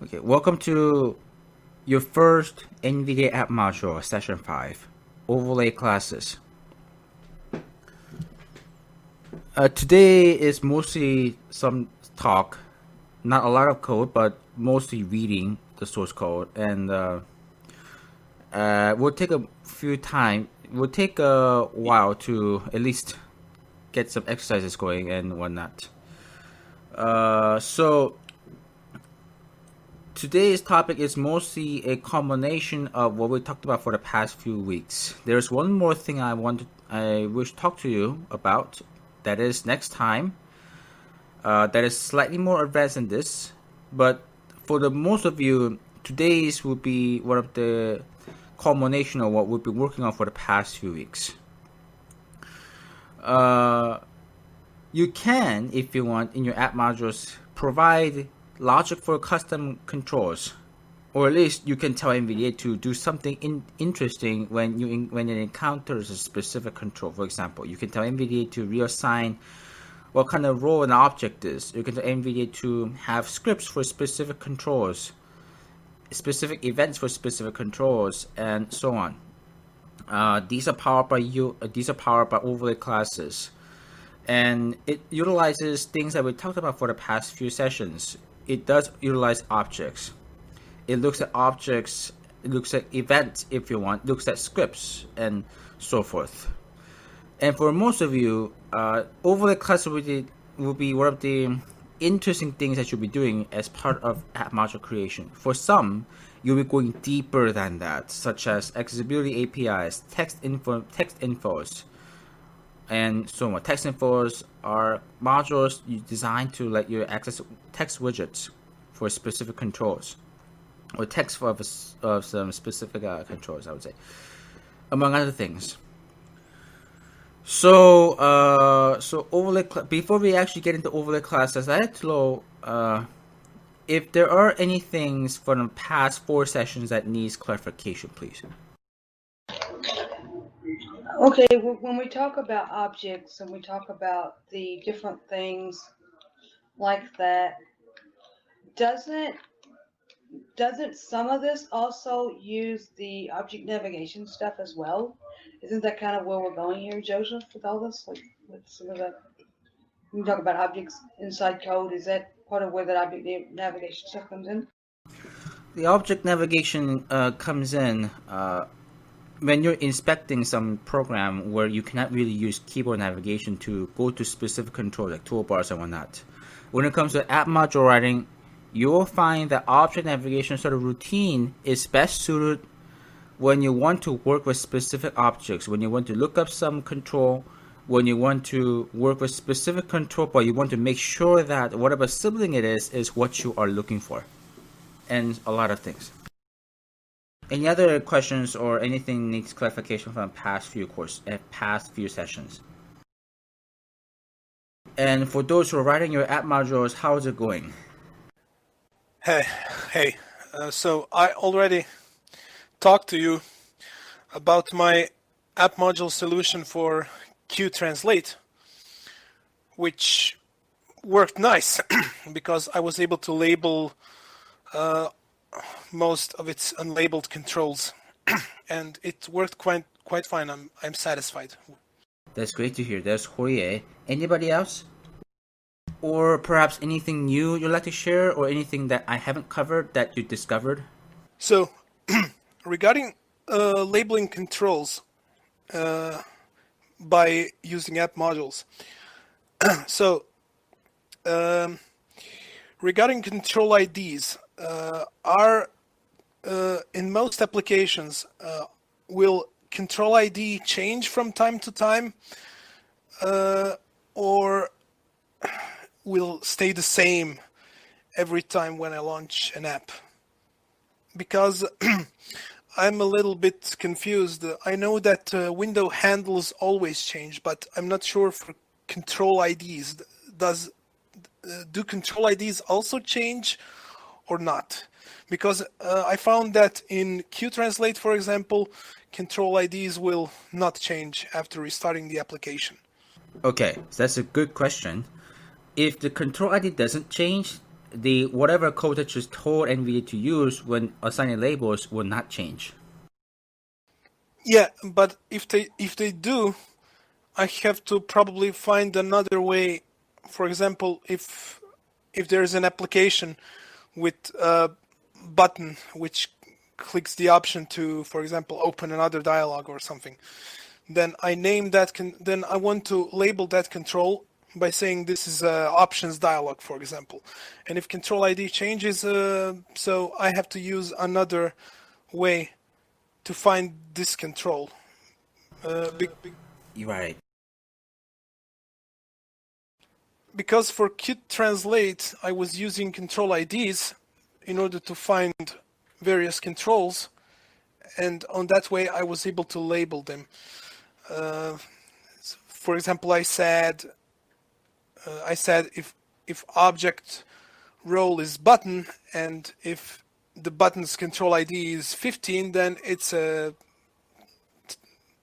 Okay, welcome to your first NVDA app module, session 5, overlay classes. Today is mostly some talk, not a lot of code, but mostly reading the source code, and we'll take a while to at least get some exercises going and whatnot. So today's topic is mostly a combination of what we talked about for the past few weeks. There's one more thing I wish to talk to you about. That is next time. That is slightly more advanced than this, but for the most of you, today's will be one of the culmination of what we've been working on for the past few weeks. You can, if you want, in your app modules, provide logic for custom controls, or at least you can tell NVDA to do something interesting when it encounters a specific control. For example, you can tell NVDA to reassign what kind of role an object is. You can tell NVDA to have scripts for specific controls, specific events for specific controls, and so on. These are powered by overlay classes, and it utilizes things that we talked about for the past few sessions. It does utilize objects. It looks at objects, it looks at events if you want, looks at scripts, and so forth. And for most of you, overlay classes will be one of the interesting things that you'll be doing as part of app module creation. For some, you'll be going deeper than that, such as accessibility APIs, text infos, and so on. Text infos are modules you designed to let you access text widgets for specific controls, or text of some specific controls, I would say, among other things. So, overlay. Before we actually get into overlay classes, I had to know if there are any things from the past 4 sessions that needs clarification, please. Okay, when we talk about objects and we talk about the different things like that, doesn't some of this also use the object navigation stuff as well? Isn't that kind of where we're going here, Joseph, with all this? Like, with some of that, when we talk about objects inside code, is that part of where that object navigation stuff comes in? The object navigation comes in when you're inspecting some program where you cannot really use keyboard navigation to go to specific controls like toolbars and whatnot. When it comes to app module writing, you'll find that object navigation sort of routine is best suited when you want to work with specific objects, when you want to look up some control, when you want to work with specific control, but you want to make sure that whatever sibling it is what you are looking for, and a lot of things. Any other questions or anything needs clarification from past few sessions? And for those who are writing your app modules, how is it going? Hey. So I already talked to you about my app module solution for QTranslate, which worked nice because I was able to label most of its unlabeled controls, and it worked quite fine. I'm satisfied. That's great to hear. That's Hoye. Anybody else? Or perhaps anything new you'd like to share, or anything that I haven't covered that you discovered? So, regarding labeling controls by using app modules. So, regarding control IDs, in most applications, will control ID change from time to time, or will stay the same every time when I launch an app? Because I'm a little bit confused. I know that window handles always change, but I'm not sure for control IDs. Do control IDs also change or not? Because I found that in QTranslate, for example, control IDs will not change after restarting the application. Okay, so that's a good question. If the control ID doesn't change, the whatever code that you told NVDA to use when assigning labels will not change. Yeah, but if they do, I have to probably find another way. For example, if there's an application with a button which clicks the option to, for example, open another dialog or something, then I name that. Then I want to label that control by saying this is options dialog, for example. And if control ID changes, so I have to use another way to find this control. Right. Because for Qt Translate, I was using control IDs in order to find various controls, and on that way I was able to label them. For example, I said if object role is button, and if the button's control ID is 15, then it's a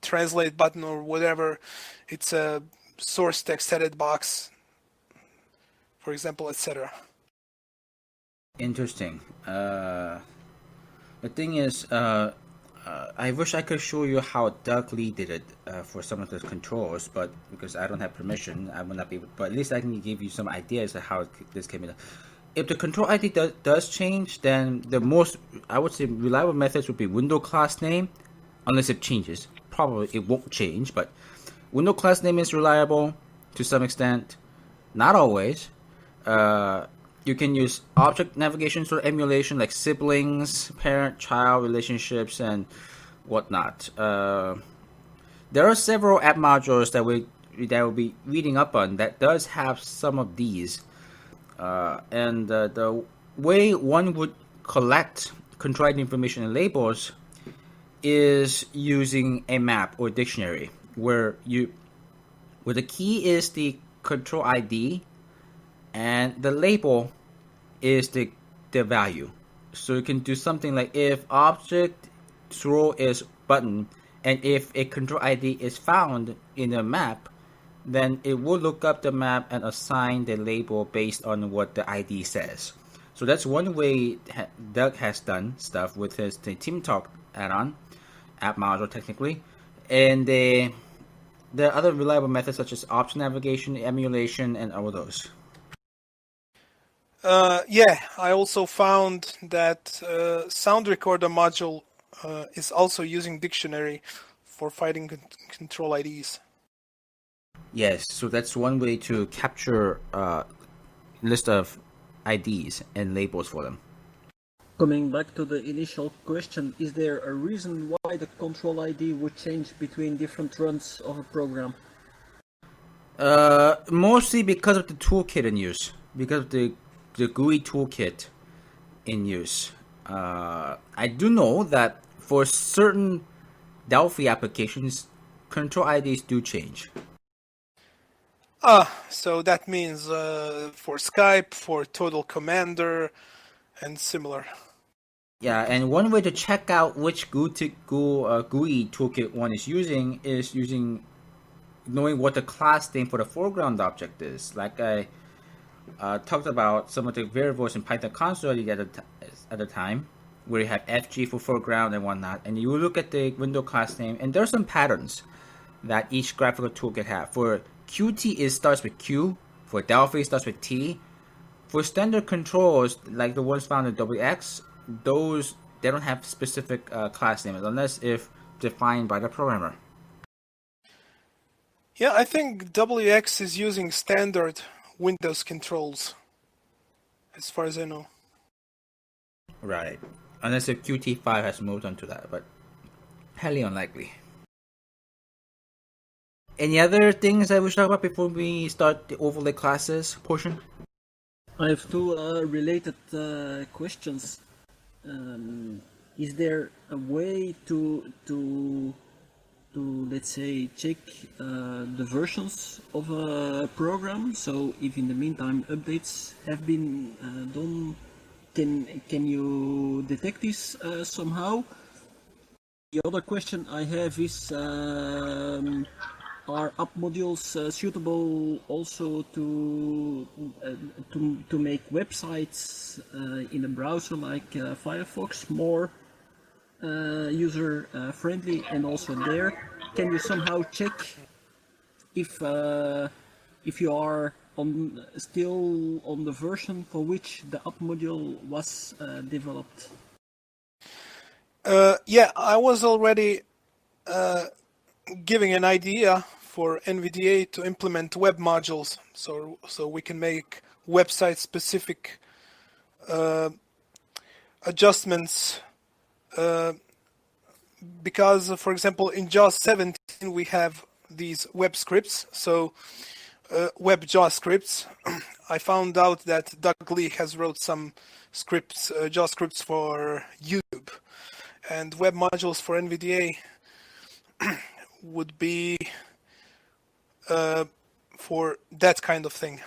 translate button or whatever. It's a source text edit box, for example, etc. Interesting. The thing is, I wish I could show you how Doug Lee did it for some of the controls, but because I don't have permission, I will not be able. But at least I can give you some ideas of how this can be done. If the control ID does change, then the most, I would say, reliable methods would be window class name, unless it changes. Probably it won't change, but window class name is reliable to some extent. Not always. You can use object navigation sort of emulation, like siblings, parent-child relationships, and whatnot. There are several app modules that will be reading up on that does have some of these. And the way one would collect control ID information and labels is using a map or dictionary, where the key is the control ID, and the label is the value. So you can do something like if object role is button, and if a control ID is found in a map, then it will look up the map and assign the label based on what the ID says. So that's one way Doug has done stuff with the Team Talk add-on, app module technically. And there are other reliable methods such as option navigation, emulation, and all those. Yeah, I also found that sound recorder module is also using dictionary for finding control IDs. Yes, so that's one way to capture a list of IDs and labels for them. Coming back to the initial question, is there a reason why the control ID would change between different runs of a program? Mostly because of the toolkit in use, because of the GUI toolkit in use. I do know that for certain Delphi applications, control IDs do change. So that means for Skype, for Total Commander, and similar. Yeah, and one way to check out which GUI toolkit one is using knowing what the class name for the foreground object is. Like I talked about some of the variables in Python console at the time, where you have FG for foreground and whatnot, and you look at the window class name, and there are some patterns that each graphical toolkit have. For Qt, it starts with Q. For Delphi, it starts with T. For standard controls, like the ones found in WX, they don't have specific class names unless if defined by the programmer. Yeah, I think WX is using standard Windows controls, as far as I know. Right. Unless if Qt5 has moved on to that, but highly unlikely. Any other things I wish to talk about before we start the overlay classes portion? I have two related questions. Is there a way to let's say check the versions of a program? So if in the meantime updates have been done, can you detect this somehow? The other question I have is are app modules suitable also to make websites in a browser like Firefox more user friendly? And also there, can you somehow check if you are still on the version for which the app module was developed? Yeah, I was already giving an idea for NVDA to implement web modules, so we can make website specific adjustments. Because, for example, in JAWS 17 we have these web scripts. So web JAWS scripts. I found out that Doug Lee has wrote some scripts, JAWS scripts for YouTube, and web modules for NVDA would be for that kind of thing.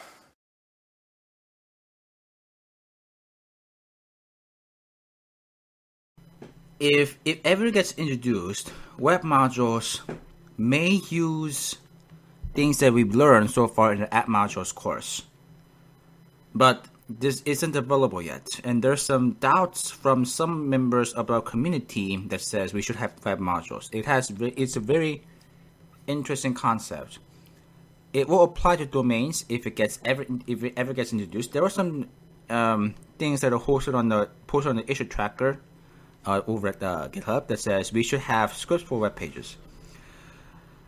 If it ever gets introduced, web modules may use things that we've learned so far in the app modules course. But this isn't available yet, and there's some doubts from some members of our community that says we should have web modules. It's a very interesting concept. It will apply to domains if it ever gets introduced. There are some things that are posted on the issue tracker over at GitHub that says we should have scripts for web pages.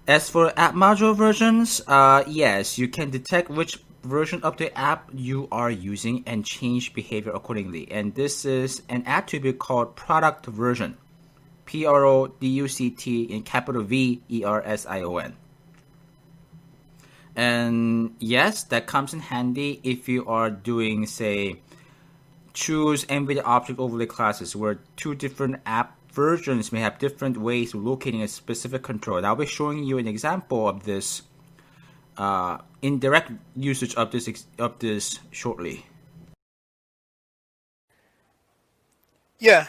As for app module versions, yes, you can detect which version of the app you are using and change behavior accordingly. And this is an attribute called product version. PRODUCT in capital VERSION. And yes, that comes in handy if you are doing, say, choose NVDA object overlay classes where two different app versions may have different ways of locating a specific control. And I'll be showing you an example of this indirect usage of this shortly. Yeah,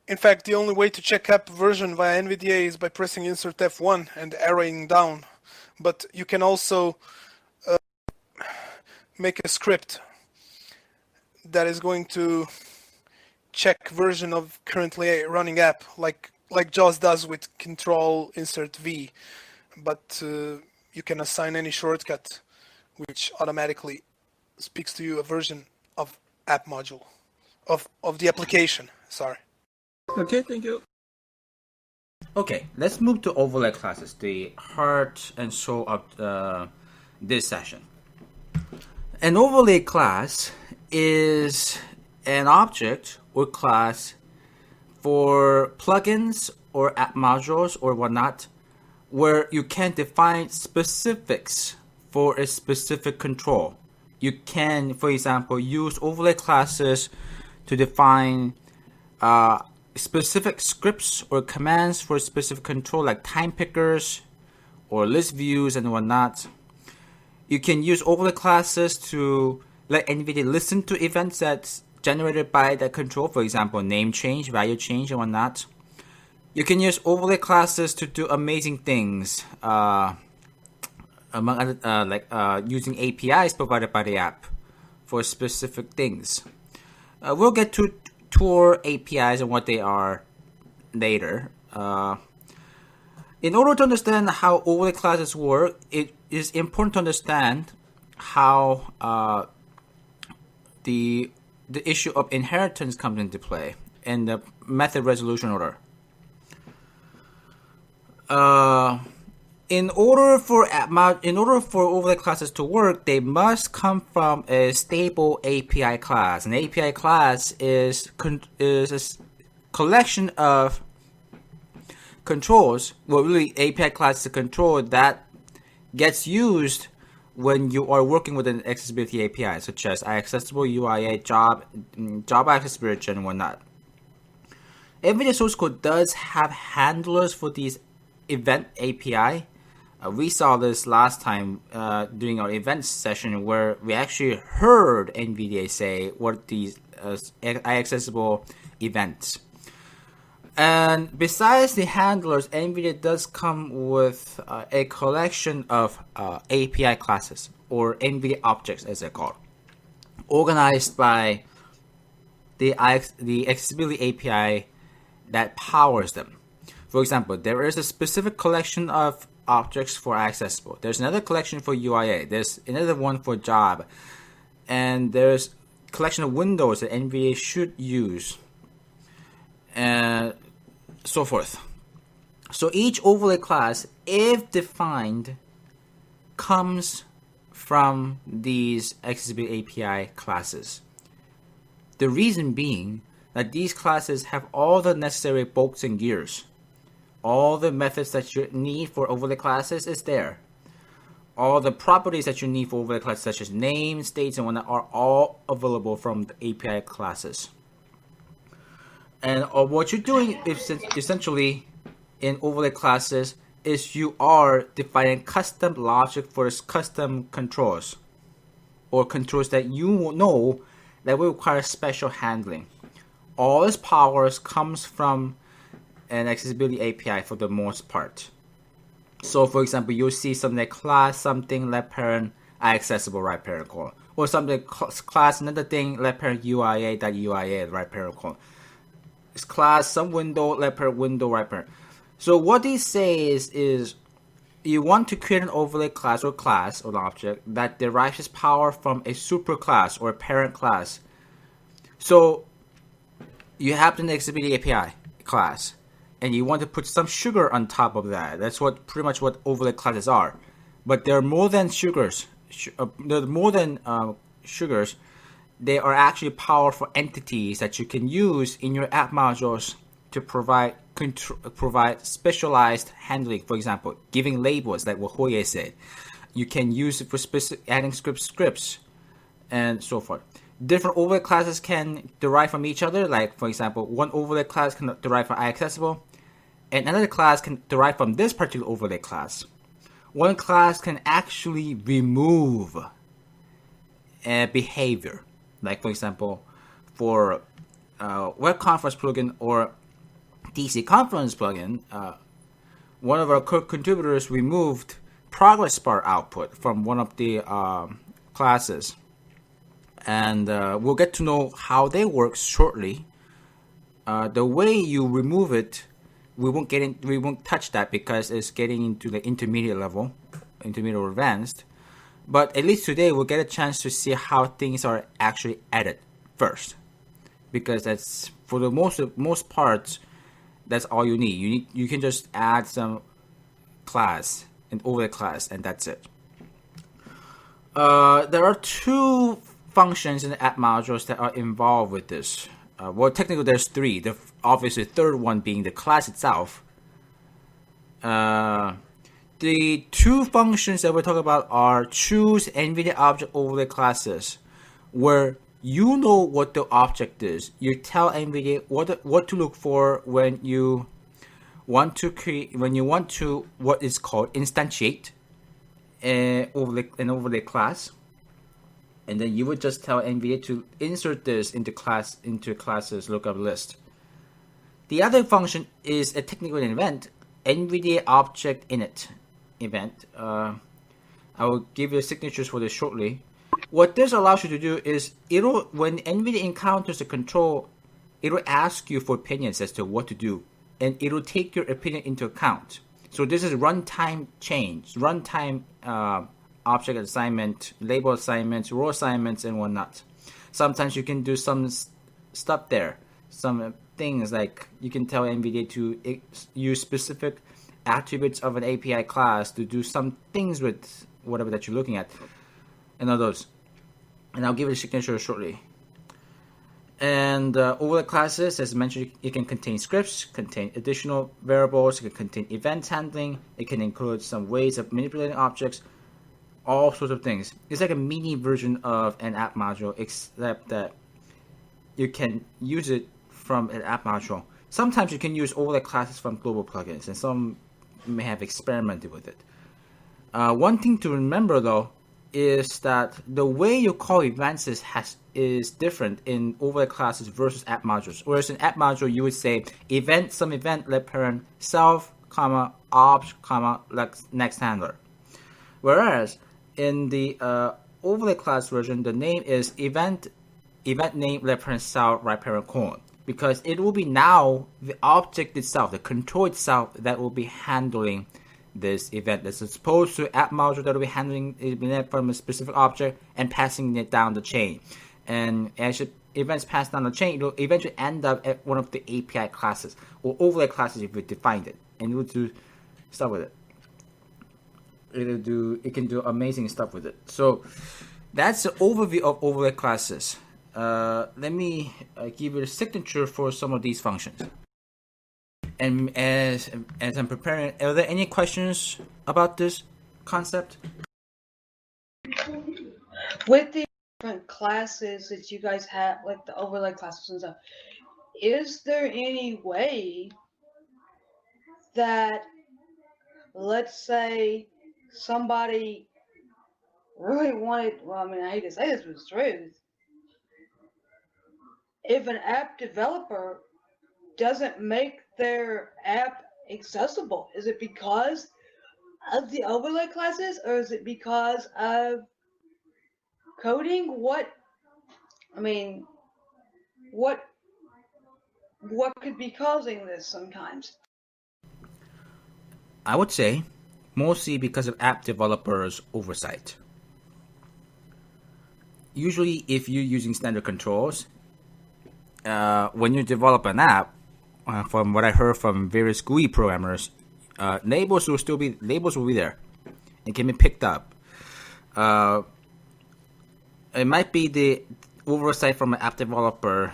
in fact, the only way to check app version via NVDA is by pressing insert F1 and arrowing down. But you can also make a script that is going to check version of currently running app, like JAWS does with Control Insert V. But you can assign any shortcut which automatically speaks to you a version of app module, of the application, sorry. Okay, thank you. Okay, let's move to overlay classes, the heart and soul of this session. An overlay class is an object or class for plugins or app modules or whatnot, where you can define specifics for a specific control. You can, for example, use overlay classes to define specific scripts or commands for a specific control, like time pickers or list views and whatnot. You can use overlay classes to let NVDA listen to events that's generated by that control, for example, name change, value change, and whatnot. You can use overlay classes to do amazing things, among other, using APIs provided by the app for specific things. We'll get to tour APIs and what they are later. In order to understand how overlay classes work, it is important to understand how the issue of inheritance comes into play and the method resolution order. In order for overlay classes to work, they must come from a stable API class. An API class is a collection of controls. Well, really, API class is a control that gets used when you are working with an accessibility API, such as iAccessible, UIA, Java Accessibility, and whatnot. NVDA source code does have handlers for these event API. We saw this last time during our events session, where we actually heard NVDA say what these iAccessible events. And besides the handlers, NVDA does come with a collection of API classes, or NVDA objects as they're called, organized by the accessibility API that powers them. For example, there is a specific collection of objects for accessible. There's another collection for UIA. There's another one for job. And there's a collection of windows that NVDA should use. And so forth. So each overlay class, if defined, comes from these accessibility API classes. The reason being that these classes have all the necessary bolts and gears. All the methods that you need for overlay classes is there. All the properties that you need for overlay classes, such as name, states, and whatnot, are all available from the API classes. And what you're doing is essentially in overlay classes is you are defining custom logic for custom controls, or controls that you know that will require special handling. All its powers comes from an accessibility API for the most part. So for example, you'll see something like class something left parent accessible right parent colon, or something class another thing left parent UIA.UIA right parent colon. It's class some window left parent window right parent. So what these say is you want to create an overlay class or an object that derives its power from a superclass or a parent class. So you have the accessibility API class, and you want to put some sugar on top of that. That's pretty much what overlay classes are. But they're more than sugars. They're more than sugars. They are actually powerful entities that you can use in your app modules to provide specialized handling. For example, giving labels, like what Hoye said. You can use it for adding scripts, and so forth. Different overlay classes can derive from each other. Like, for example, one overlay class can derive from iAccessible, and another class can derive from this particular overlay class. One class can actually remove a behavior. Like, for example, for web conference plugin or DC conference plugin, one of our contributors removed progress bar output from one of the classes. And we'll get to know how they work shortly. The way you remove it, we won't touch that because it's getting into the intermediate level, intermediate or advanced. But at least today we'll get a chance to see how things are actually added first, because that's for the most parts, that's all you need. You can just add some class, an overlay class, and that's it. There are two functions in the app modules that are involved with this. Well, technically there's three. The obviously third one being the class itself. The two functions that we're talking about are choose NVDA object overlay classes, where you know what the object is. You tell NVDA what to look for when you want to create, what is called instantiate an overlay class. And then you would just tell NVDA to insert this into classes lookup list. The other function is a technical event, NVDA object init event. I will give you signatures for this shortly. What this allows you to do is when NVDA encounters a control, it'll ask you for opinions as to what to do, and it'll take your opinion into account. So this is runtime change, runtime object assignment, label assignments, row assignments, and whatnot. Sometimes you can do some stuff there. Some things like you can tell NVDA to use specific attributes of an API class to do some things with whatever that you're looking at, and all those. And I'll give it a signature shortly. And overlay classes, as mentioned, it can contain scripts, contain additional variables, it can contain event handling, it can include some ways of manipulating objects, all sorts of things. It's like a mini version of an app module, except that you can use it from an app module. Sometimes you can use overlay classes from global plugins, and some may have experimented with it. One thing to remember though is that the way you call events is different in overlay classes versus app modules. Whereas in app module, you would say event, some event, let parent, self, comma, opt, comma, next handler. Whereas in the overlay class version, the name is event name, let parent, self, right parent, colon. Because it will be now the object itself, the control itself, that will be handling this event, as opposed to app module that will be handling it from a specific object and passing it down the chain. And as events pass down the chain, it will eventually end up at one of the API classes or overlay classes if we defined it, and it will do stuff with it. It can do amazing stuff with it. So that's the overview of overlay classes. Let me give you a signature for some of these functions. And as I'm preparing, are there any questions about this concept? With the different classes that you guys have, like the overlay classes and stuff, is there any way that, let's say, somebody really wanted, well, I mean, I hate to say this, but it's true. If an app developer doesn't make their app accessible, is it because of the overlay classes, or is it because of coding? What could be causing this sometimes? I would say mostly because of app developers' oversight. Usually, if you're using standard controls, when you develop an app, from what I heard from various GUI programmers, labels will be there. It can be picked up. It might be the oversight from an app developer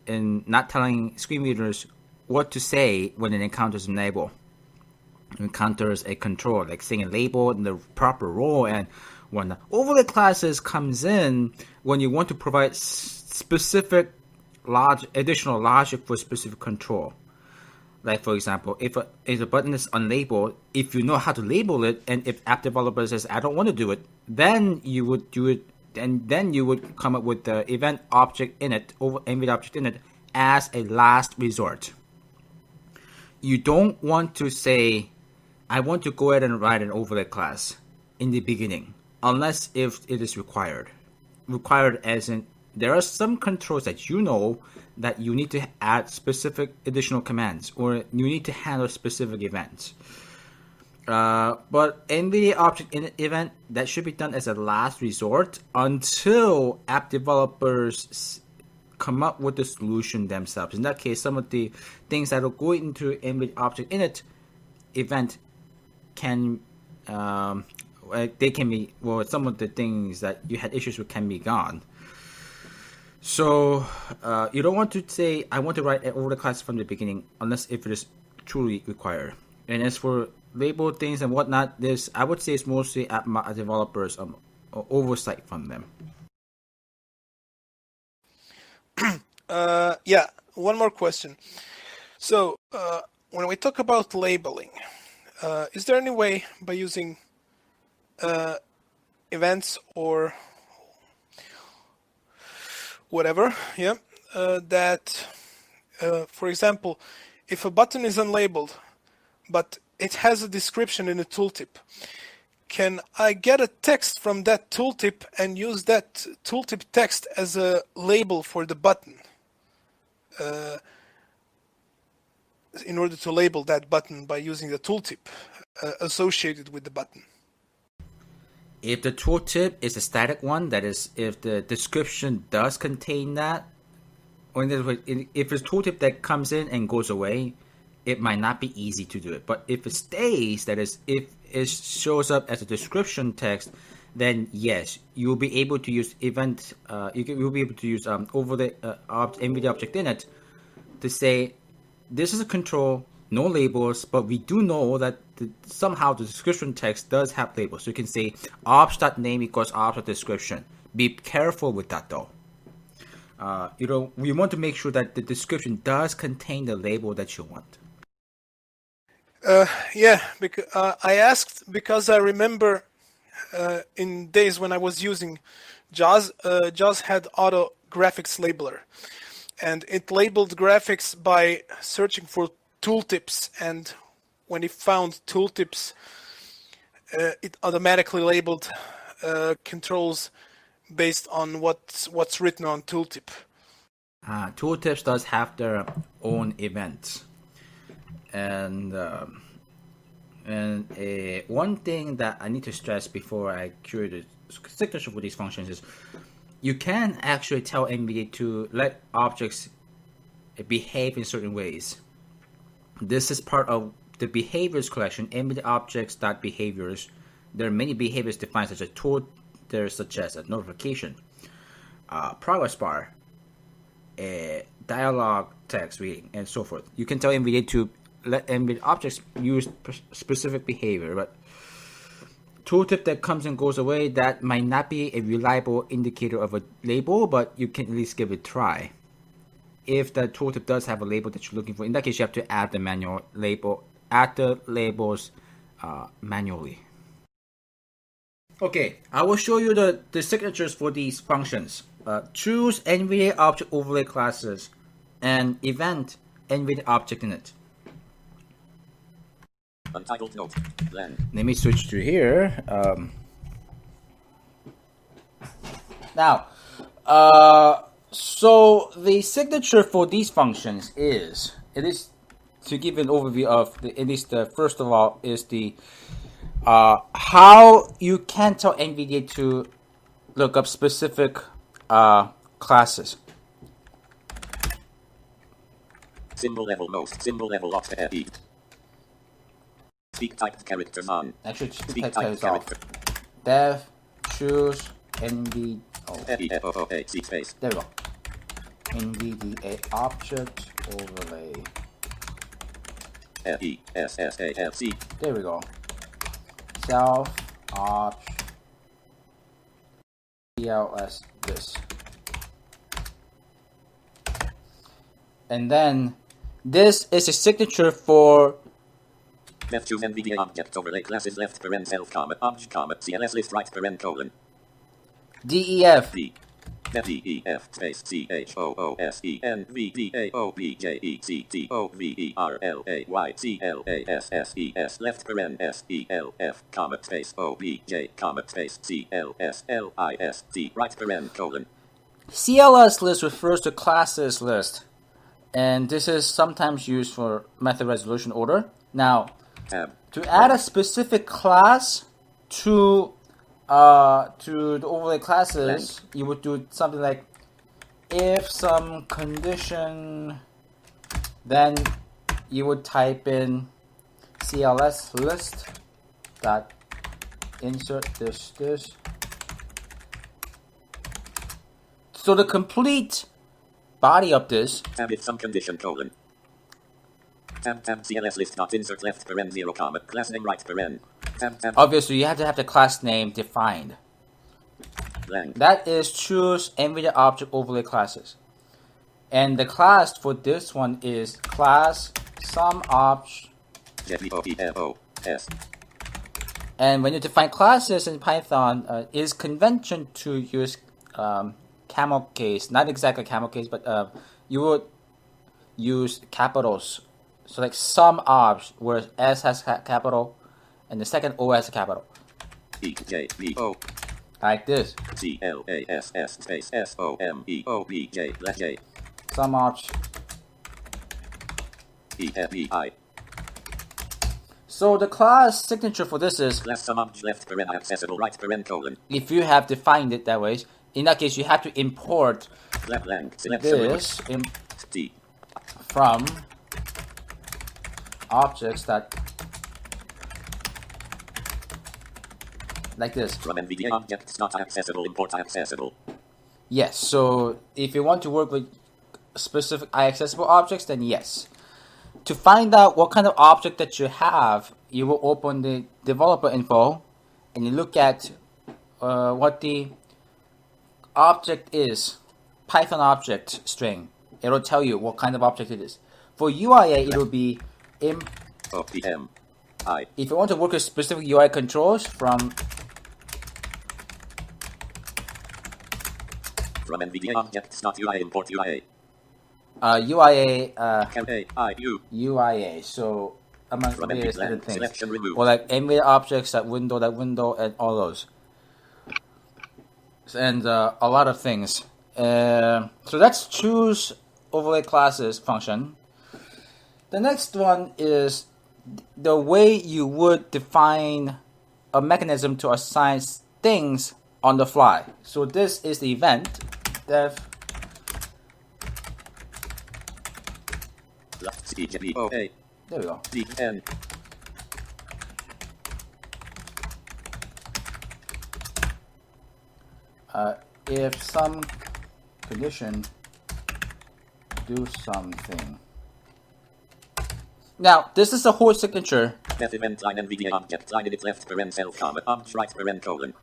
in not telling screen readers what to say when it encounters a label, encounters a control, like saying a label in the proper role. And when the overlay classes comes in, when you want to provide specific additional logic for specific control. Like, for example, if a button is unlabeled, if you know how to label it, and if app developer says, I don't want to do it, then you would do it, and then you would come up with the event object init, over NVDA object init, as a last resort. You don't want to say, I want to go ahead and write an overlay class in the beginning, unless if it is required. Required as in, there are some controls that you know that you need to add specific additional commands, or you need to handle specific events. But NVDA object init event, that should be done as a last resort until app developers come up with the solution themselves. In that case, some of the things that will go into NVDA object init event can some of the things that you had issues with can be gone. So you don't want to say, I want to write an overlay class from the beginning, unless if it is truly required. And as for label things and whatnot, I would say it's mostly app developers oversight from them. Yeah, one more question. So when we talk about labeling, is there any way by using events or whatever, that, for example, if a button is unlabeled, but it has a description in a tooltip, can I get a text from that tooltip and use that tooltip text as a label for the button in order to label that button by using the tooltip associated with the button? If the tooltip is a static one, that is, if the description does contain that, or if it's a tooltip that comes in and goes away, it might not be easy to do it. But if it stays, that is, if it shows up as a description text, then yes, you'll be able to use event. You'll be able to use over the NVDA object init to say, this is a control, no labels, but we do know that somehow the description text does have labels. So you can say ops.name equals ops.description. Be careful with that though. We want to make sure that the description does contain the label that you want. Yeah, because I asked because I remember in days when I was using JAWS, JAWS had auto graphics labeler, and it labeled graphics by searching for tooltips, and when it found tooltips, it automatically labeled controls based on what's written on tooltip. Tooltips does have their own events, and one thing that I need to stress before I create a signature for these functions is you can actually tell NVDA to let objects behave in certain ways. This is part of the behaviors collection, NVDA objects.behaviors. There are many behaviors defined such as such as a notification, progress bar, dialog text reading, and so forth. You can tell NVDA to let NVDA objects use specific behavior, but tooltip that comes and goes away, that might not be a reliable indicator of a label, but you can at least give it a try. If the tooltip does have a label that you're looking for, in that case, you have to add the manual label, add the labels manually. Okay, I will show you the signatures for these functions. Choose NVDA object overlay classes and event NVDA object init. Untitled note. Then. Let me switch to here. Now, so the signature for these functions is, it is to give an overview of at least the first of all is the how you can tell NVDA to look up specific classes. Symbol level most. Symbol level off the head. Speak typed characters on. Actually, Speak type typed is off. character. Dev choose NVDA. Space. There we go. NVDA object overlay. LESSALC. There we go. Self opt CLS this. And then this is a signature for Left choose NVDA object overlay classes left paren self comma object comma CLS list right paren colon. DEF. D. DEF space CHOOSENVDAOBJECTOVERLAYCLASSES left paren SELF comma space OBJ comma space CLSLIST right paren colon. CLS list refers to classes list, and this is sometimes used for method resolution order. Now, Tab. to add a specific class to the overlay classes, you would do something like if some condition, then you would type in CLS list dot insert this. So the complete body of this Tab if some condition colon. Tab CLS list dot insert left paren 0 comma class name right paren. Tab obviously you have to have the class name defined. lang. That is choose NVDA object overlay classes. And the class for this one is class sum object. JVOELOS. And when you define classes in Python, it is convention to use camel case, not exactly camel case, but you would use capitals. So like sum object, where S has capital, and the second O has a capital. EJVO. Like this. CLASS space SOMEOBJ J. Sum object. EFEI. So the class signature for this is, Class sum object left paren accessible right paren colon. if you have defined it that way, in that case you have to import Left lang. Select this T. from objects that like this. From NVDA objects not accessible import accessible. Yes, so if you want to work with specific accessible objects, then yes. To find out what kind of object that you have, you will open the developer info and you look at what the object is, Python object string. It will tell you what kind of object it is. For UIA, it will be OPM. I. if you want to work with specific UI controls from From NVDA objects.ui import UIA. UIA, K-A-I-U. UIA. So among From various NVDA different things, selection removed. or like NVDA objects, that window, and all those, and a lot of things. So that's choose overlay classes function. The next one is the way you would define a mechanism to assign things on the fly. So this is the event dev C-G-O-A. there we go. D-N. If some condition do something. Now this is the whole signature. Def event line NVDA object line init left paren self comma opt right paren colon.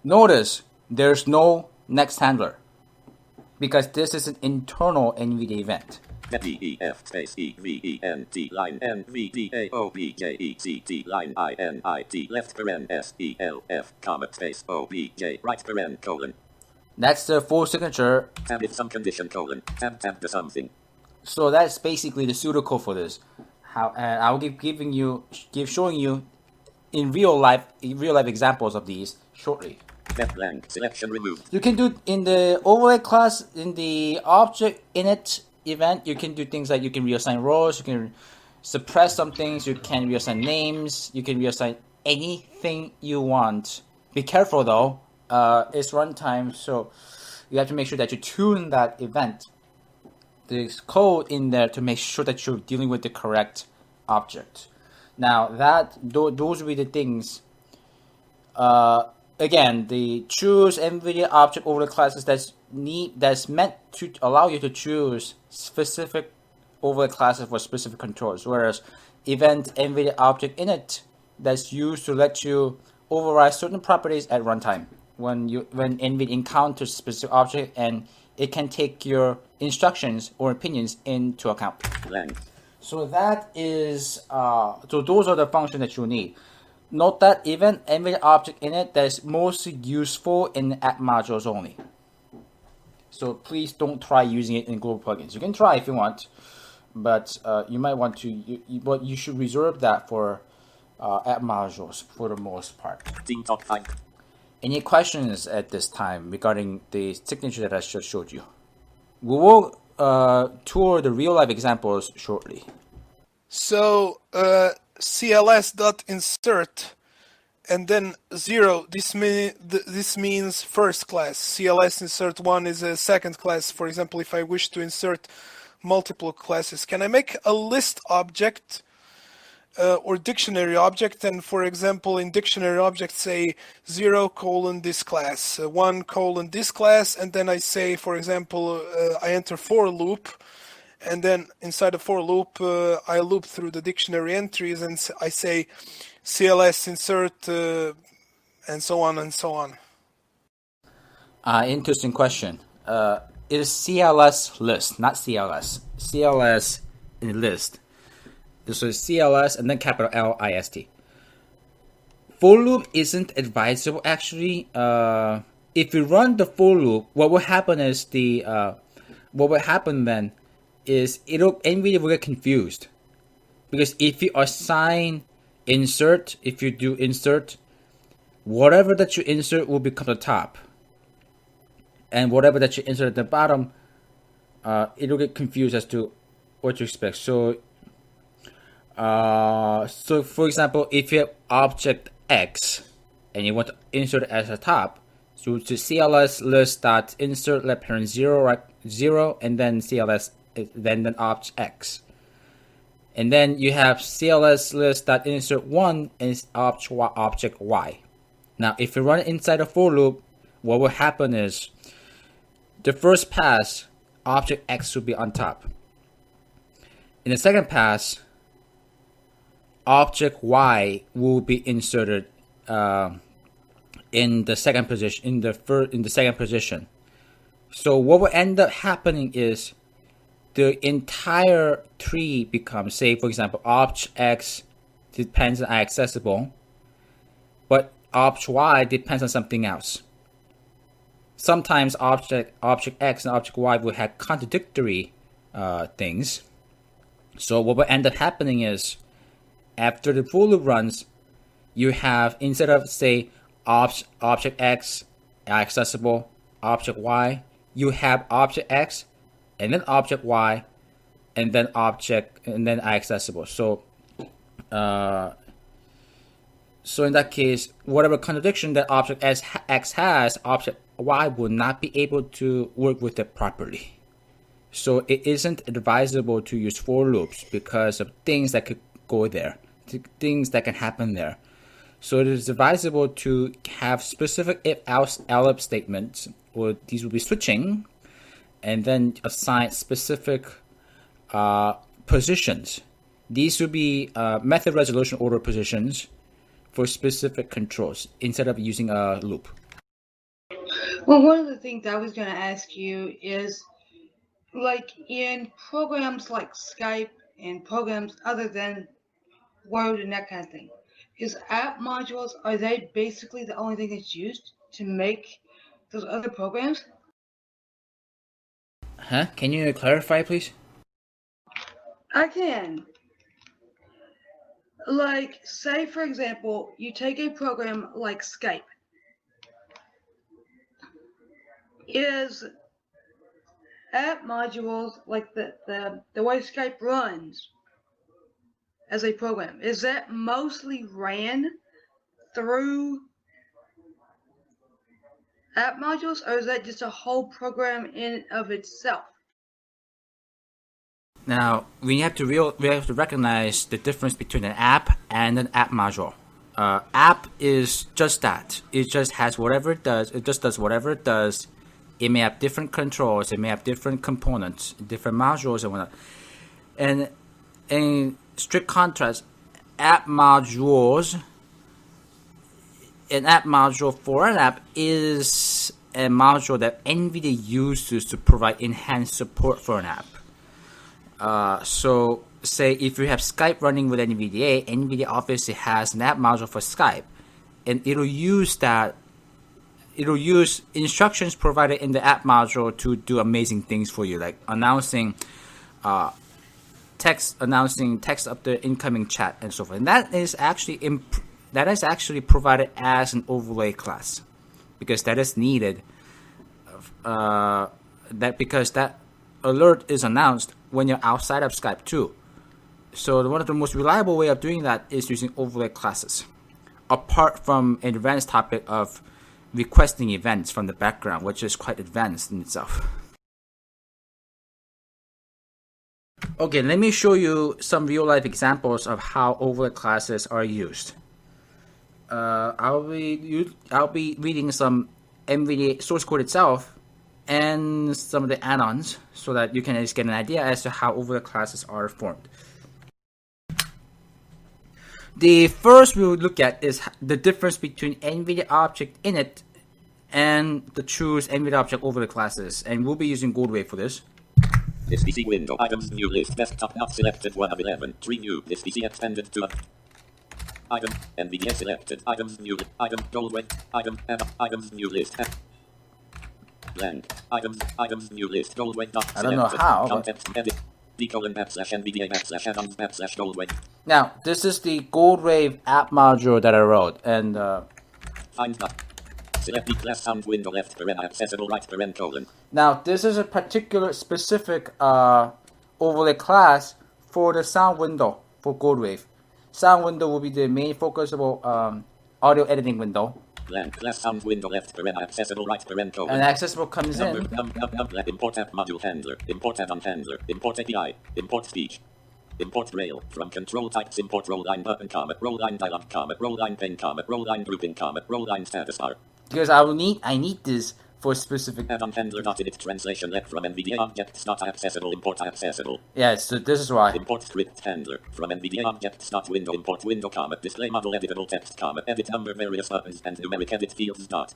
Notice there's no next handler because this is an internal NVDA event. DEF space EVENT line NVDA OBJECT line INIT left paren SELF comma space OBJ right paren colon. That's the full signature. Tab if some condition colon. Tab the something. So that's basically the pseudocode for this. I'll showing you in real life examples of these shortly. Left blank selection removed. You can do in the overlay class in the object init event. You can do things like you can reassign rows, you can suppress some things, you can reassign names, you can reassign anything you want. Be careful though. It's runtime, so you have to make sure that you tune that event. There's code in there to make sure that you're dealing with the correct object. Now those will be the things. Again, the choose NVDA object overlay classes that's meant to allow you to choose specific overlay classes for specific controls. Whereas event NVDA object init that's used to let you override certain properties at runtime when NVDA encounters a specific object, and it can take your instructions or opinions into account. Blank. So that is so those are the functions that you need. Note that event NVDA object init that's mostly useful in app modules only. So please don't try using it in global plugins. You can try if you want, but you might want to. But you should reserve that for app modules for the most part. Team top 5. Any questions at this time regarding the signature that I just showed you? We will tour the real life examples shortly. So cls.insert and then 0. This means first class. CLS insert 1 is a second class. For example, if I wish to insert multiple classes, can I make a list object or dictionary object? And for example, in dictionary object, say 0 : this class, 1 : this class, and then I say, for example, I enter for loop. And then inside the for loop, I loop through the dictionary entries and I say CLS insert and so on and so on. Interesting question. It is CLS list, not CLS. CLS in list. So it's CLS and then capital LIST. For loop isn't advisable actually. If you run the for loop, what will happen is NVDA will get confused, because if you assign insert, if you do insert, whatever that you insert will become the top, and whatever that you insert at the bottom, it'll get confused as to what to expect. So for example, if you have object X and you want to insert it as a top, so to CLS list dot insert left parent 0 right 0 and then CLS then object X, and then you have CLS list dot insert 1 and object Y. Now if you run it inside a for loop, what will happen is the first pass object X will be on top. In the second pass, object Y will be inserted in the second position. In the second position. So what will end up happening is the entire tree becomes, say for example, object X depends on accessible, but object Y depends on something else. sometimes object X and object Y will have contradictory things. So what will end up happening is, after the for loop runs, you have, instead of say object X accessible, object Y, you have object X and then object Y and then accessible. So so in that case, whatever contradiction that object X has, object Y will not be able to work with it properly. So it isn't advisable to use for loops because of things that could go there, things that can happen there. So it is advisable to have specific if-else statements, or these will be switching, and then assign specific positions. These will be method resolution order positions for specific controls instead of using a loop. Well, one of the things I was going to ask you is, like in programs like Skype and programs other than Word and that kind of thing, is app modules, are they basically the only thing that's used to make those other programs? Huh? Can you clarify, please? I can. Like, say for example, you take a program like Skype. Is app modules, like the way Skype runs as a program, is that mostly ran through app modules, or is that just a whole program in and of itself? Now we have to recognize the difference between an app and an app module. App is just that. It just has whatever it does. It just does whatever it does. It may have different controls. It may have different components, different modules, and whatnot. And in strict contrast, app modules, an app module for an app is a module that NVDA uses to provide enhanced support for an app. So say if you have Skype running with NVDA, NVDA obviously has an app module for Skype, and it'll use instructions provided in the app module to do amazing things for you, like announcing text of the incoming chat and so forth. And that is actually provided as an overlay class, because that is needed. Because that alert is announced when you're outside of Skype too. So one of the most reliable way of doing that is using overlay classes, apart from an advanced topic of requesting events from the background, which is quite advanced in itself. Okay, let me show you some real-life examples of how overlay classes are used. I'll be reading some NVDA source code itself and some of the add-ons, so that you can just get an idea as to how overlay classes are formed. The first we'll look at is the difference between NVDA object init and the choose NVDA object overlay classes, and we'll be using Goldwave for this. This PC window items new list desktop not selected 1 of 11 3 new this PC extended to item NVDA selected items new item Goldwave item items new list blank items new list Goldwave dot I don't know how. context edit d:/NVDA/Goldwave. Now this is the Goldwave app module that I wrote, and Find dot. Select the class sound window left paren accessible right paren colon. now this is a particular specific overlay class for the sound window for Goldwave. Sound window will be the main focusable audio editing window. Blank class sound window left paren accessible right paren colon. And accessible comes in. Import app module handler. Import add-on handler. Import API. Import speech. Import rail. From control types import roll line button comment. Roll line dialog comment. Roll line pane comment. Roll line grouping comment. Roll line status bar. Because I need this for specific. Add-on handler dot init translation left from NVDA objects not accessible. Import accessible. Yeah, so this is why. Import script handler from NVDA objects not window. Import window comment. Display model editable text comment. Edit number various buttons and numeric edit fields dot.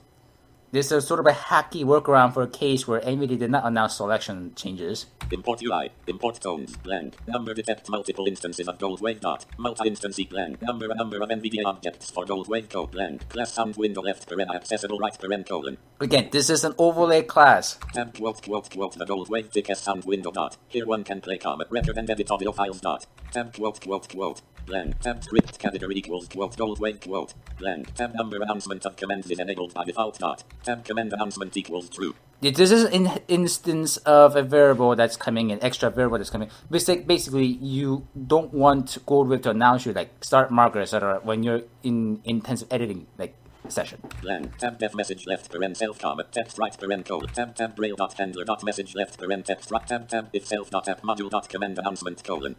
This is sort of a hacky workaround for a case where NVDA did not announce selection changes. Import UI. Import tones. Blank. Number detect multiple instances of gold wave dot. Multi-instance blank. Number of NVDA objects for gold wave code blank. Class sound window left paren accessible right paren colon. Again, this is an overlay class. Temp quote the gold wave thick as sound window dot. Here one can play comment record and edit audio files dot. Temp quote blank. Temp script category equals quote gold wave quote blank. Temp number announcement of commands is enabled by default dot. Temp command announcement equals true. This is an instance of a variable that's coming in, extra variable that's coming. Basically, you don't want Goldwave to announce you like start marker, etc. when you're in intensive editing like session. Blank. Temp def message left paren self comment text right paren colon. Temp braille dot handler dot message left paren text right temp if self dot app module dot command announcement colon.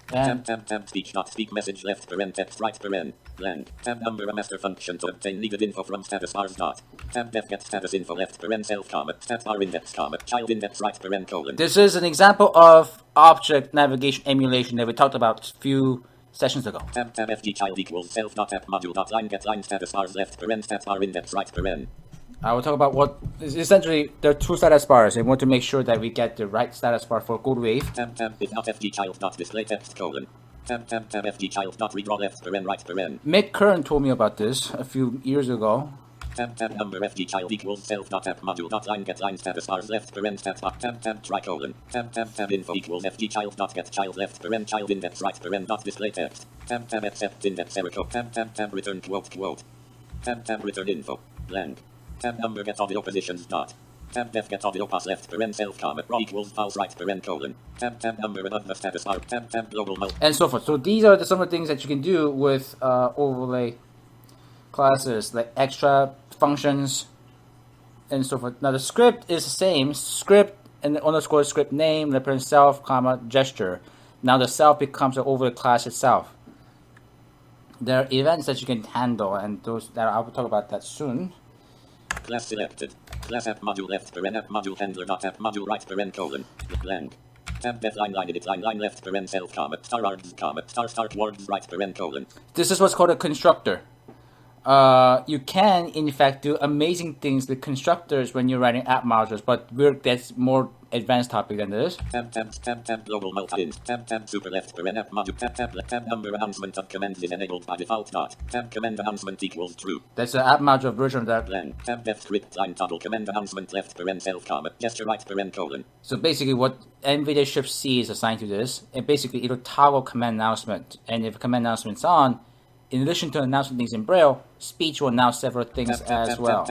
Temp speech not speak message left paren text right paren blank. Temp number a master function to obtain needed info from status bars dot. Temp def get status info left paren self comment temp bar index comment child index right paren colon. This is an example of object navigation emulation that we talked about a few sessions ago. Temp fg child equals self dot app module dot line get line status bars left paren status bar index right paren. I will talk about what essentially there are two status bars. I want to make sure that we get the right status bar for Goldwave. Temp if not fg child dot display text colon. Temp fg child dot redraw left paren right paren. Mick Curran told me about this a few years ago. Temp number fg child equals self dot app module dot line get line status bars left paren stat bar temp tricolon. Temp info equals fg child dot get child left paren child index right paren dot display text. Temp accept index error code. Temp return quote. Temp return info blank. Temp number get audio positions dot. Temp def get audio pass left paren self comment raw equals false right paren colon. Temp number above the status bar temp global mode. And so forth. So these are some of the things that you can do with overlay classes, like extra functions and so forth. Now the script is the same. Script and the underscore script name, the parent self, comma, gesture. Now the self becomes an overlay class itself. There are events that you can handle, and those that I will talk about that soon. Class selected. Class app module left paren app module handler dot app module right paren colon blank. Temp def line edit line left paren self comment star args comment start words right paren colon. This is what's called a constructor. You can in fact do amazing things with constructors when you're writing app modules, but that's more advanced topic than this. Temp global multi-int. Temp super left paren app module. Temp number announcement of commands is enabled by default dot. Temp command announcement equals true. That's the app module version of that. Blank. Temp def script line toggle command announcement left paren self comment gesture right paren colon. So basically what NVDA Shift C is assigned to this, and basically it'll toggle command announcement, and if command announcement's on, in addition to announcing things in Braille, speech will announce several things as well.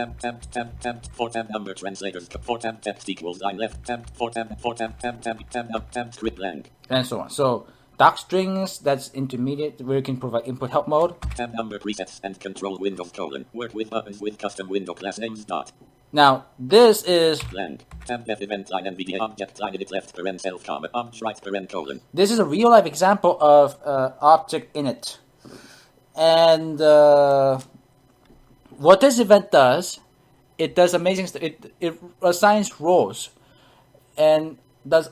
For temp number translators. For temp text equals line left. For temp script blank. And so on. So doc strings, that's intermediate, where you can provide input help mode. Temp number presets and control windows colon. Work with buttons with custom window class names dot. Now this is blank. Temp def event line NVDA object line edit left paren self comment object right paren colon. This is a real life example of object init. And what this event does, it does amazing stuff. It assigns roles and does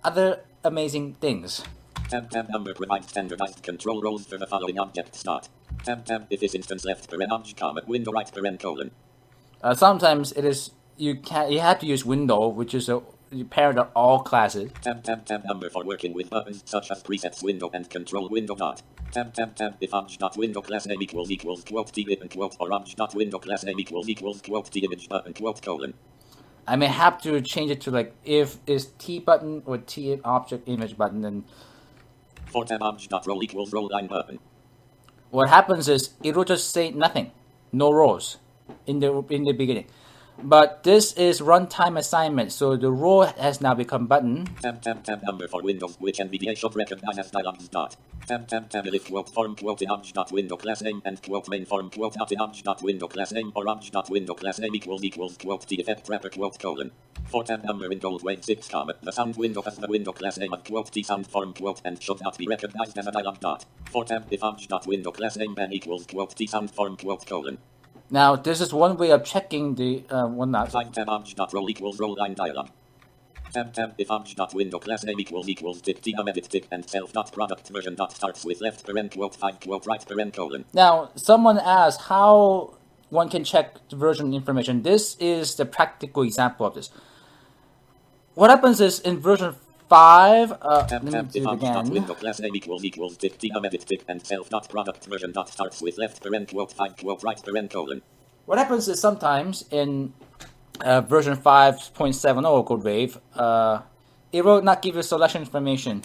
other amazing things. Temp number provides standardized control roles for the following objects dot. Temp if this instance left paren object comment window right paren colon. Sometimes it is you have to use window, which is a parent of all classes. Temp number for working with buttons such as presets window and control window dot. Temp if object dot window class name equals quote t button quote or object dot window class name equals quote t image button quote colon. I may have to change it to like if is t button or t object image button, then for temp object dot role equals role line button. What happens is it will just say nothing, no roles in the beginning. But this is runtime assignment, so the role has now become button. Temp number for Windows, which NVDA should recognize as dialogs dot. Temp if quote form quote in object dot window class name and quote main form quote not in object dot window class name or object dot window class name equals quote the effect wrapper quote colon. For temp number in gold wave 6 comment, the sound window has the window class name of quote t sound form quote and should not be recognized as a dialog dot. For temp if object dot window class name ban equals quote t sound form quote colon. Now, this is one way of checking the one not. Find temp object dot role equals role line dialog. Temp if object dot window class name equals tick t edit tick and self dot product version dot starts with left paren quote 5 quote right paren colon. Now, someone asked how one can check the version information. This is the practical example of this. What happens is in version 5, let me do it again. Window class name equals tick edit tick and self dot product version dot starts with left parent quote 5 quote right parent colon. What happens is sometimes in version 5.70 code wave, it will not give you selection information.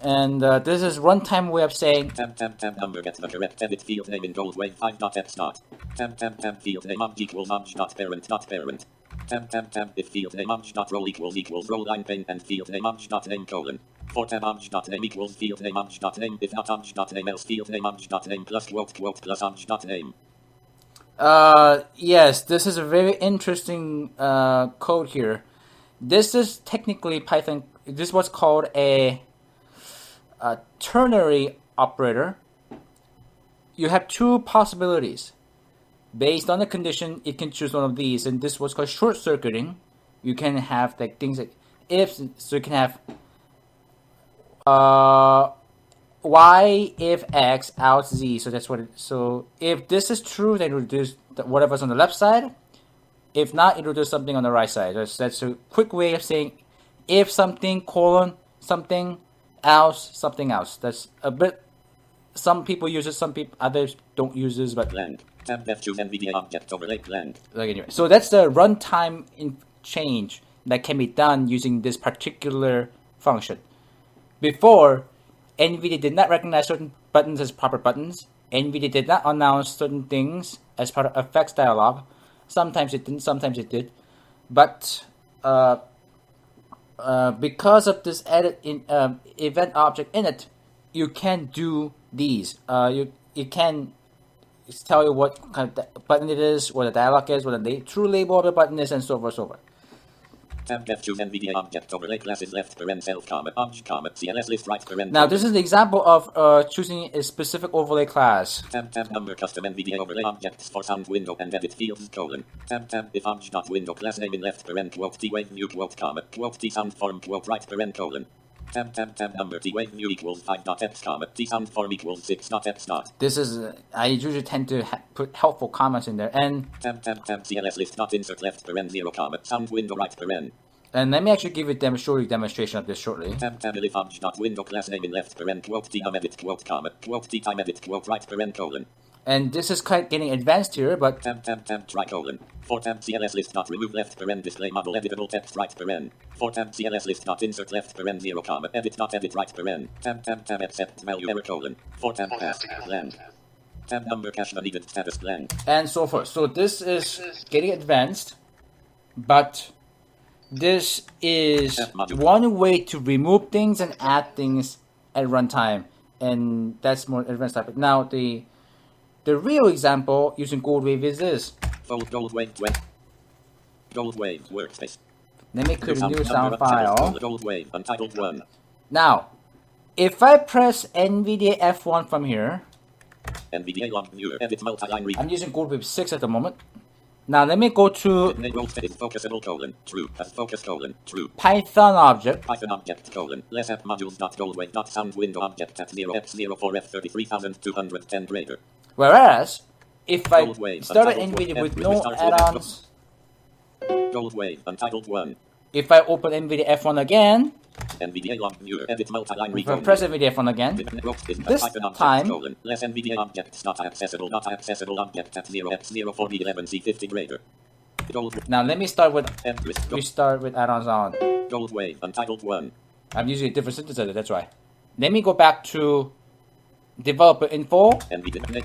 And this is runtime way of saying Temp number get the correct edit field name in gold wave 5.x dot. Temp field name obj equals obj dot parent dot parent. Temp if field name obj dot role equals role line pane and field name obj dot name colon. For temp obj dot name equals field name obj dot name if not obj dot name else field name obj dot name plus quote plus obj dot name. yes, this is a very interesting code here. This is technically Python. This is what's called a ternary operator. You have two possibilities. Based on the condition, it can choose one of these, and this was called short circuiting. You can have like things like ifs, so you can have y if x else z. So that's what it. So if this is true, then it will do whatever's on the left side. If not, it will do something on the right side. That's a quick way of saying if something colon something else something else. That's a bit. Some people use it, some people others don't use this, but Blend. Temp F choose NVDA object overlay blend. like anyway. So that's the runtime change that can be done using this particular function. Before, NVDA did not recognize certain buttons as proper buttons. NVDA did not announce certain things as part of effects dialog. Sometimes it didn't, sometimes it did. But because of this edit in event object init, you can do these. You can tell you what kind of button it is, what the dialog is, what the true label of the button is, and so forth, so forth. Temp F choose NVDA object overlay classes left parent self comma obj comma CLS list right parent. Now this is the example of choosing a specific overlay class. Temp number custom NVDA overlay objects for sound window and edit fields colon. Temp if obj dot window class name in left parent quote T wave new quote comma quote T sound form quote right parent colon. Temp number T wave new equals 5.x comma T sound form equals 6.x dot. This is I usually tend to put helpful comments in there, and Temp CLS list not insert left parent 0 comma sound window right parent. And let me actually give you a short demonstration of this shortly. Temp if obj dot window class name in left parent quote T edit quote comma quote T time edit quote right parent colon. And this is quite getting advanced here, but Temp tricolon. For temp CLS list not remove left parent display model editable text right parent. For temp CLS list not insert left parent 0 comma edit not edit right parent. Temp accept value error colon. For temp pass blend. Temp number cache needed status blend. and so forth. So this is getting advanced, but this is one way to remove things and add things at runtime, and that's more advanced topic. Now the real example using Gold Wave is this. Fold Gold Wave workspace. Let me create a new sound file. Gold Wave Untitled 1. Now, if I press NVDA F1 from here, NVDA log viewer edit multi-line read. I'm using Gold Wave 6 at the moment. Now let me go to Focusable colon true as focus colon true. Python object. Python object colon less app modules dot goldwave dot sound window object at 0x04 f33210 greater. Whereas, if I Goldwave, start an Untitled NVIDIA with F, no restart add-ons, Goldwave Untitled 1. if I open NVIDIA F1 again, NVDA log viewer edit multi-line if read. I press NVIDIA F1 again, this time, less NVDA objects not accessible object at 0x04 11c50 greater. now let me start with restart with add-ons on. Goldwave Untitled 1. I'm using a different synthesizer, that's why. Let me go back to developer info. NVDA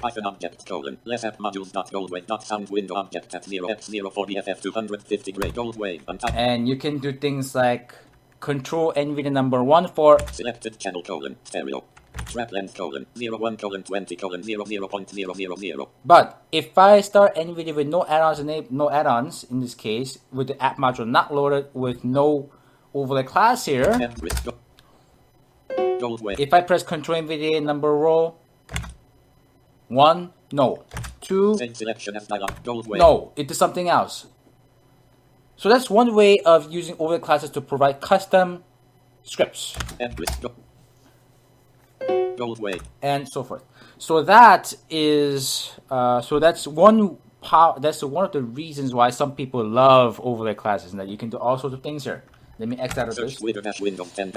Python object colon less app modules dot goldwave dot sound window object at 0x04 ff250 grade Goldwave Untitled. And you can do things like control NVIDIA number 1 for Selected channel colon stereo. Trap length colon 01 colon 20 colon 00.000. But if I start NVIDIA with no add-ons, in this case, with the app module not loaded, with no overlay class here, if I press Control NVIDIA number row 1, no. 2, no, it does something else. So that's one way of using overlay classes to provide custom scripts. Gold way. and so forth. So that is that's one that's one of the reasons why some people love overlay classes, and that you can do all sorts of things here. Let me X out of Search this. Twitter dash Windows 10.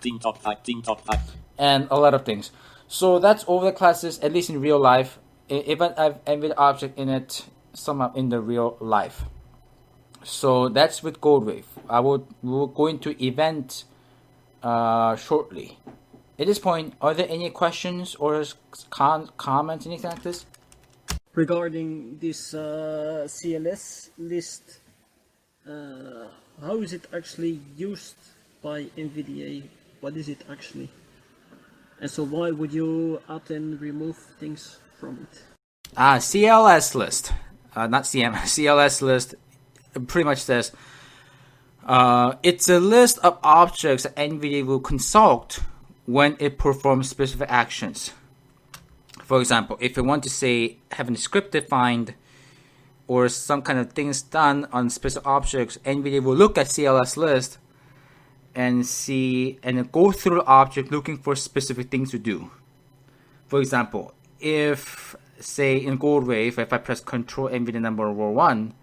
Team top 5. Team top 5. And a lot of things. So that's overlay classes, at least in real life. Even I've NVDA object in it somehow in the real life. So that's with Goldwave. We'll go into event shortly. At this point, are there any questions or comments, anything like this? Regarding this CLS list, how is it actually used by NVDA? What is it actually? And so why would you add and remove things from it? CLS list, not CM, CLS list pretty much says it's a list of objects that NVDA will consult when it performs specific actions. For example, if you want to say having a script defined or some kind of things done on specific objects, NVDA will look at CLS list and see and go through the object looking for specific things to do. For example, if say in Goldwave, if I press Control NVDA number 1,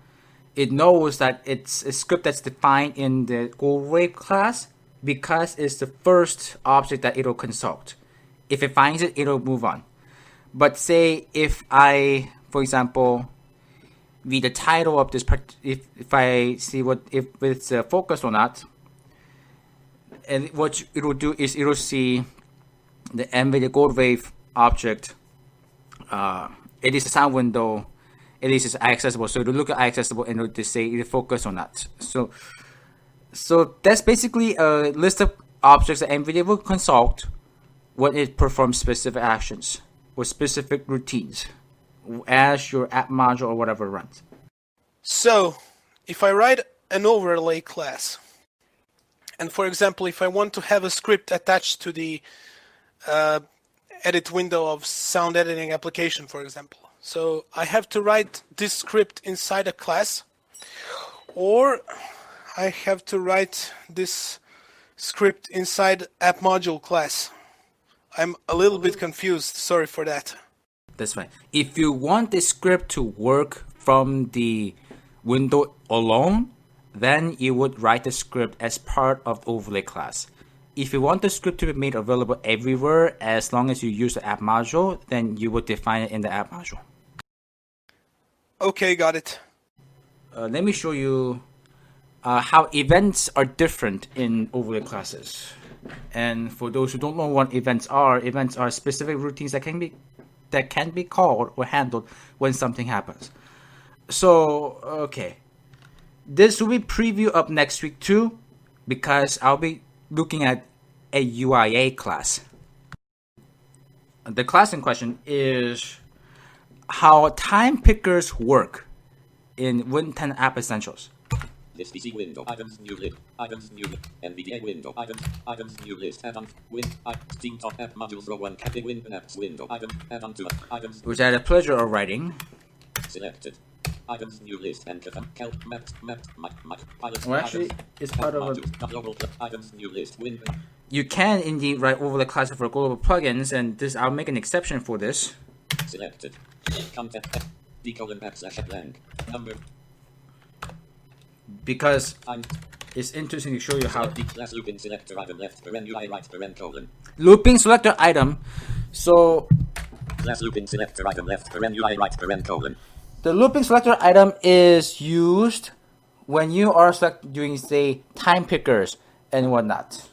it knows that it's a script that's defined in the Goldwave class because it's the first object that it'll consult. If it finds it, it'll move on. But say if I, for example, read the title of this part, if I see if it's focused or not, and what it will do is it will see the NVDA Goldwave object. It is a sound window. It is accessible, so it will look at accessible and it will say it focus or not. So that's basically a list of objects that NVDA will consult when it performs specific actions or specific routines as your app module or whatever runs. So, if I write an overlay class, and for example, if I want to have a script attached to the edit window of sound editing application, for example, so I have to write this script inside a class, or I have to write this script inside app module class. I'm a little bit confused. Sorry for that. That's fine. If you want the script to work from the window alone, then you would write the script as part of overlay class. If you want the script to be made available everywhere, as long as you use the app module, then you would define it in the app module. Okay, got it. Let me show you how events are different in overlay classes. And for those who don't know what events are specific routines that can be called or handled when something happens. So, okay. This will be preview up next week too, because I'll be looking at a UIA class. The class in question is how time pickers work in Win 10 App Essentials. List PC window. Items new list. Items new list. NVDA window. Items new list. Add-on. Win. Steam top app modules row 1. Capping win apps window. Item. Add-on to items. Which I had the pleasure of writing. Selected. Items new list and calc maps pilot. Well, actually, it's part of a global items new list win. You can indeed write overlay classes for global plugins, and this I'll make an exception for this. Selected. Content. D:\/ blank. Number. Because it's interesting to show you how the class looping selector item left paren UI right paren colon. Looping selector item. So Class looping selector item left paren UI right paren colon. the looping selector item is used when you are doing, say, time pickers and whatnot.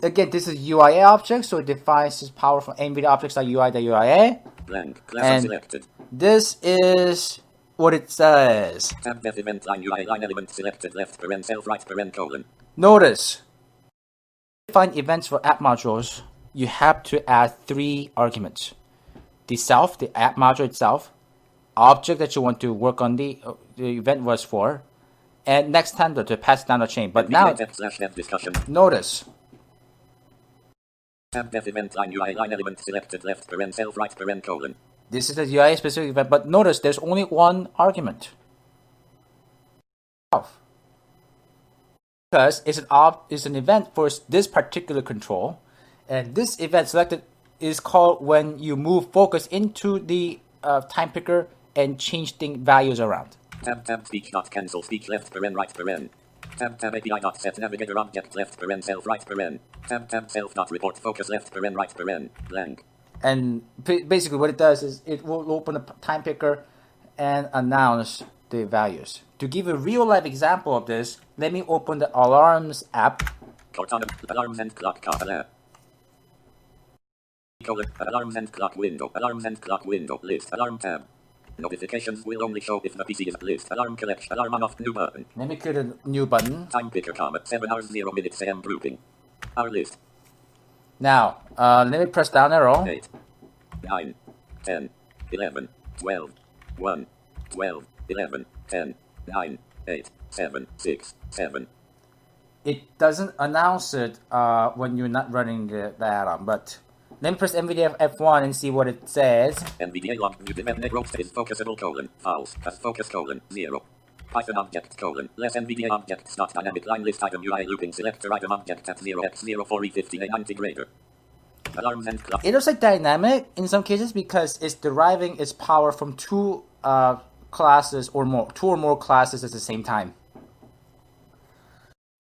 Again, this is UIA object, so it defines this power from NVDA objects.ui.uia. Blank. Class And selected. this is what it says. Tab def event line UI line element selected left paren self right paren colon. Notice, to define events for app modules, you have to add 3 arguments. The app module itself, object that you want to work on the event was for, and next handler to pass down the chain. But now, discussion. notice, Tab def event line UI line element selected left paren self right paren colon. this is a UIA specific event, but notice there's only one argument. Because it's an event for this particular control, And this event selected is called when you move focus into the time picker and change values around. Tab speech dot cancel speech left paren right paren. Tab API dot set navigator object left paren self right paren. Tab self dot report focus left paren right paren blank. And basically what it does is it will open the time picker and announce the values. To give a real life example of this, let me open the alarms app. Cortana alarms and clock color. Alarms and clock window. Alarms and clock window list. Alarm tab. Notifications will only show if the PC is list. Alarm collection. Alarm on off new button. Let me create a new button. Time picker comment 7 hours 0 minutes AM grouping. Our list. Now, let me press down arrow. 8, 9, 10, 11, 12, 1, 12, 11, 10, 9, 8, 7, 6, 7. It doesn't announce it when you're not running the add-on, but let me press NVDA F1 and see what it says. NVDA log new demand negro is focusable colon false as focus colon 0. Python object colon less NVDA objects not dynamic line list item UI looping selector item object at 0x04E50A integrator. Alarms and clock. It looks like dynamic in some cases because it's deriving its power from two classes or more, two or more classes at the same time.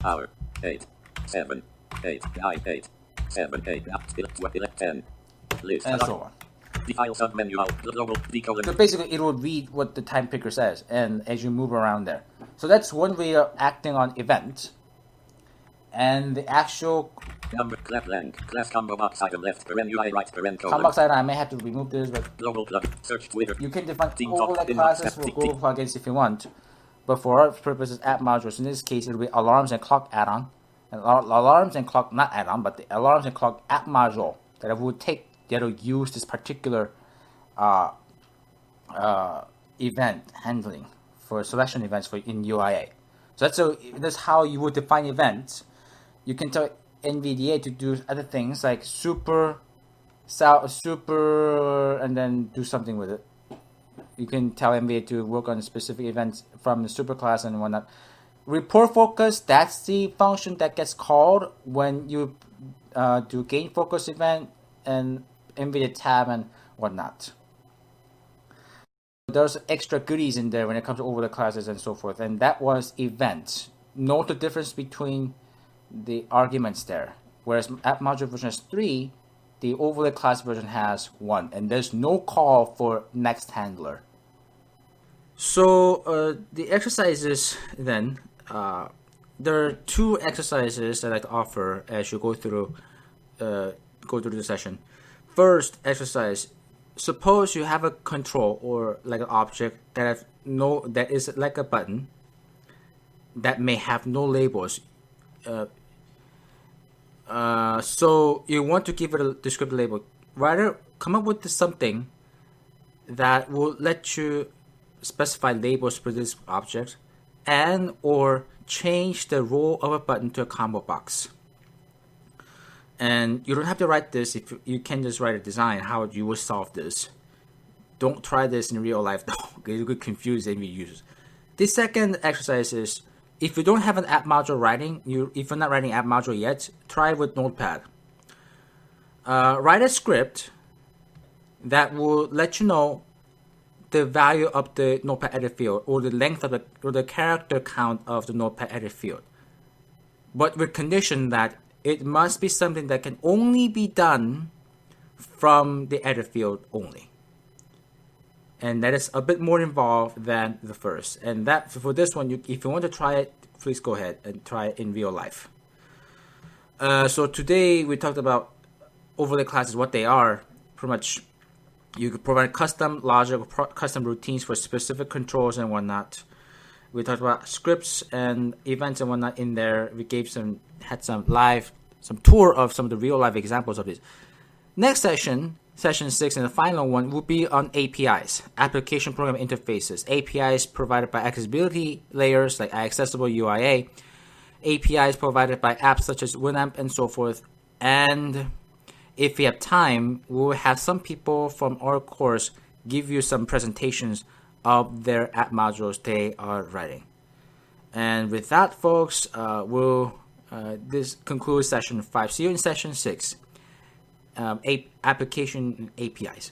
Hour 8, 7, 8, 9, 8, 7, 8, 10. List. And so on. The file submenu out global D colon. So basically it will read what the time picker says and as you move around there. So that's one way of acting on event. And the actual Number class blank class combo box item left paren UI right paren colon. combo side, I may have to remove this, but Global plug search Twitter. you can define Team all talk, the inbox, classes for tick, global tick. plugins if you want. But for our purposes, app modules, in this case, it'll be alarms and clock add-on. And alarms and clock, not add-on, but the alarms and clock app module that it will take, that will use this particular event handling for selection events for in UIA. So that's how you would define events. You can tell NVDA to do other things like super, and then do something with it. You can tell NVDA to work on specific events from the superclass and whatnot. Report focus, that's the function that gets called when you do gain focus event and NVDA tab and whatnot. There's extra goodies in there when it comes to overlay classes and so forth, and that was event. Note the difference between the arguments there. Whereas app module version has 3, the overlay class version has 1, and there's no call for next handler. So the exercises then, there are 2 exercises that I like to offer as you go through the session. First exercise: suppose you have a control or like an object that is like a button that may have no labels. So you want to give it a descriptive label. Rather, come up with something that will let you specify labels for this object and or change the role of a button to a combo box. And you don't have to write this. If you can just write a design how you will solve this. Don't try this in real life though, because it could confuse any users. The second exercise is, if you don't have an app module writing, if you're not writing app module yet, try with Notepad. Write a script that will let you know the value of the Notepad edit field or the length of the character count of the Notepad edit field, but with condition that it must be something that can only be done from the edit field only. And that is a bit more involved than the first. And that for this one, if you want to try it, please go ahead and try it in real life. So today we talked about overlay classes, what they are. Pretty much, you could provide custom logic, custom routines for specific controls and whatnot. We talked about scripts and events and whatnot in there. We had some tour of some of the real life examples of this. Next session 6 and the final one will be on APIs, application program interfaces. APIs provided by accessibility layers like accessible UIA, APIs provided by apps such as Winamp and so forth. And if we have time, we'll have some people from our course give you some presentations of their app modules they are writing. And with that, folks, this concludes session 5. See you in session 6. application APIs.